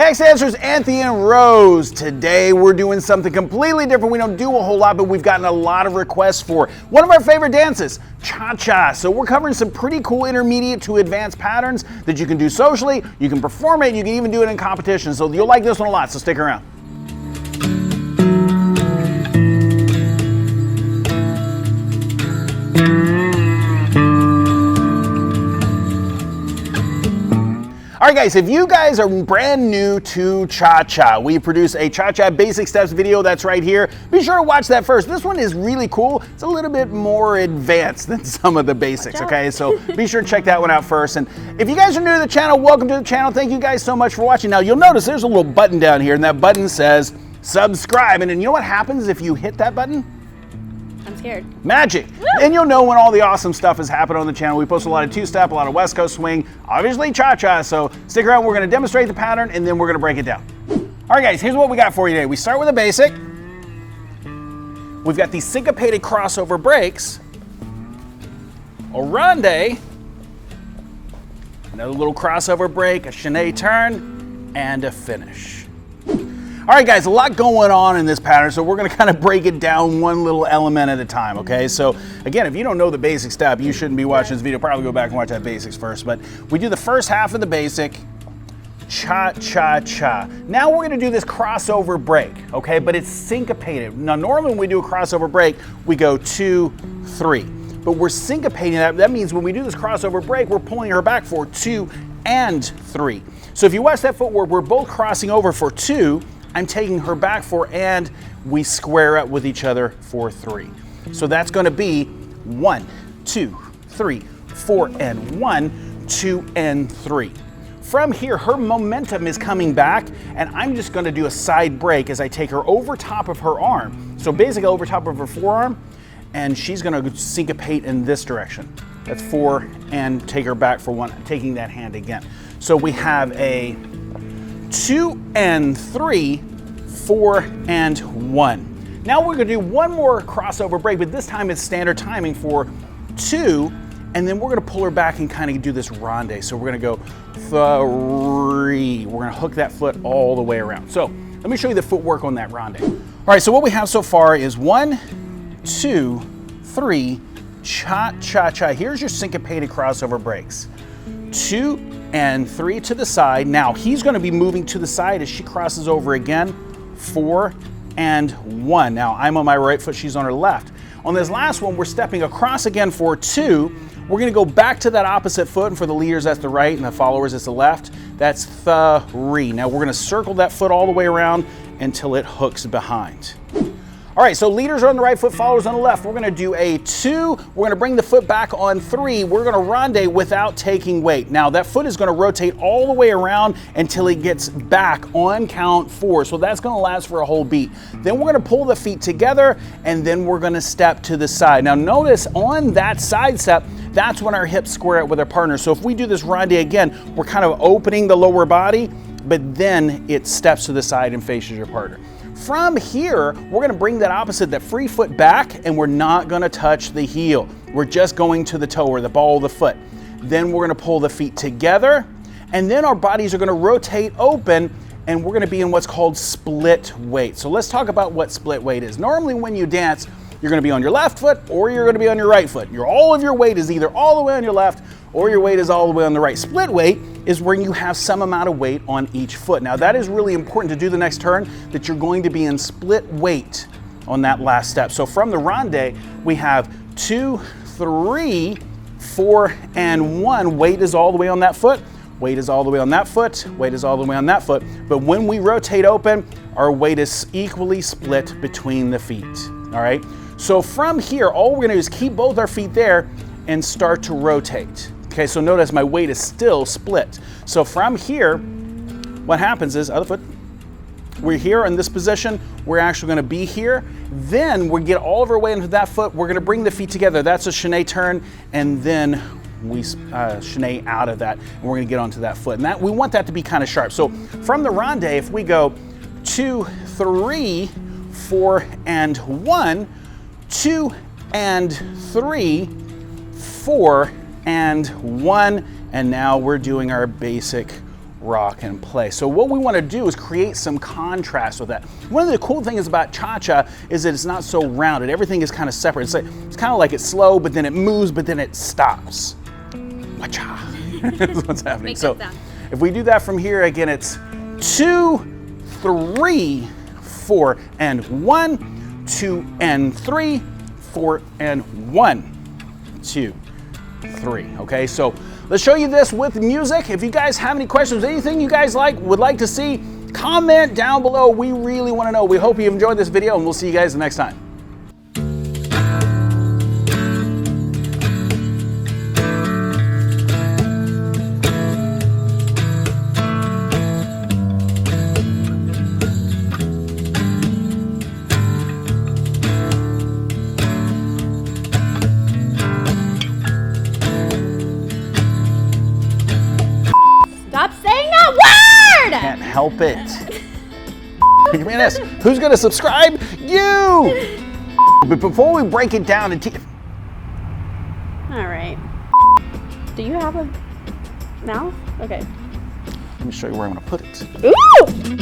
Hey dancers, Anthony and Rose. Today we're doing something completely different. We don't do a whole lot, but we've gotten a lot of requests for one of our favorite dances, cha-cha. So we're covering some pretty cool intermediate to advanced patterns that you can do socially, you can perform it, you can even do it in competition. So you'll like this one a lot, so stick around. All right guys, if you guys are brand new to cha-cha, we produce a cha-cha basic steps video that's right here. Be sure to watch that first. This one is really cool. It's a little bit more advanced than some of the basics, okay? So be sure to check that one out first. And if you guys are new to the channel, welcome to the channel. Thank you guys so much for watching. Now you'll notice there's a little button down here and that button says subscribe. And then you know what happens if you hit that button? I'm scared. Magic. And you'll know when all the awesome stuff is happening on the channel. We post a lot of two-step, a lot of West Coast swing, obviously cha-cha. So stick around, we're gonna demonstrate the pattern and then we're gonna break it down. All right guys, here's what we got for you today. We start with a basic. We've got these syncopated crossover breaks, a ronde, another little crossover break, a chacha turn, and a finish. All right guys, a lot going on in this pattern, so we're gonna kind of break it down one little element at a time, okay? So again, if you don't know the basic step, you shouldn't be watching this video. Probably go back and watch that basics first, but we do the first half of the basic, cha-cha-cha. Now we're gonna do this crossover break, okay? But it's syncopated. Now normally when we do a crossover break, we go 2, 3. But we're syncopating that. That means when we do this crossover break, we're pulling her back for 2 and 3. So if you watch that footwork, we're both crossing over for 2, I'm taking her back for, and we square up with each other for 3. So that's gonna be 1, 2, 3, 4, and 1, 2, and 3. From here, her momentum is coming back, and I'm just gonna do a side break as I take her over top of her arm. So basically over top of her forearm, and she's gonna syncopate in this direction. That's 4, and take her back for 1, taking that hand again. So we have a 2 and 3, 4 and 1. Now we're gonna do one more crossover break, but this time it's standard timing for 2, and then we're gonna pull her back and kind of do this ronde. So we're gonna go 3. We're gonna hook that foot all the way around. So let me show you the footwork on that ronde. All right, so what we have so far is 1, 2, 3, cha-cha-cha. Here's your syncopated crossover breaks. 2 and 3 to the side. Now he's gonna be moving to the side as she crosses over again. 4 and 1. Now I'm on my right foot, she's on her left. On this last one, we're stepping across again for 2. We're gonna go back to that opposite foot, and for the leaders, that's the right, and the followers, it's the left. That's 3. Now we're gonna circle that foot all the way around until it hooks behind. All right, so leaders are on the right foot, followers on the left. We're gonna do a 2. We're gonna bring the foot back on 3. We're gonna ronde without taking weight. Now that foot is gonna rotate all the way around until it gets back on count 4. So that's gonna last for a whole beat. Then we're gonna pull the feet together and then we're gonna step to the side. Now notice on that side step, that's when our hips square up with our partner. So if we do this ronde again, we're kind of opening the lower body, but then it steps to the side and faces your partner. From here, we're gonna bring that opposite, that free foot back, and we're not gonna touch the heel. We're just going to the toe or the ball of the foot. Then we're gonna pull the feet together, and then our bodies are gonna rotate open, and we're gonna be in what's called split weight. So let's talk about what split weight is. Normally when you dance, you're gonna be on your left foot or you're gonna be on your right foot. All of your weight is either all the way on your left or your weight is all the way on the right. Split weight is where you have some amount of weight on each foot. Now that is really important to do the next turn, that you're going to be in split weight on that last step. So from the ronde, we have 2, 3, 4, and 1. Weight is all the way on that foot. Weight is all the way on that foot. Weight is all the way on that foot. But when we rotate open, our weight is equally split between the feet, all right? So from here, all we're gonna do is keep both our feet there and start to rotate. Okay, so notice my weight is still split. So from here, what happens is, other foot, we're here in this position, we're actually gonna be here, then we get all of our weight into that foot, we're gonna bring the feet together, that's a chacha turn, and then we chacha out of that, and we're gonna get onto that foot. And that we want that to be kind of sharp. So from the ronde, if we go 2, 3, 4, and 1, 2 and 3, 4 and 1, and now we're doing our basic rock, and play. So what we want to do is create some contrast with that. One of the cool things about cha-cha is that it's not so rounded. Everything is kind of separate. It's kind of like it's slow, but then it moves, but then it stops. Cha-cha. That's what's happening. So if we do that from here, again, it's 2, 3, 4, and 1, 2 and 3, 4 and 1, 2, 3. Okay, so let's show you this with music. If you guys have any questions, anything you guys would like to see, comment down below. We really want to know. We hope you enjoyed this video, and we'll see you guys the next time. Stop saying that word! Can't help it. Who's gonna subscribe? You! But before we break it down and All right. Do you have a mouth? Okay. let me show you where I'm gonna put it. Ooh!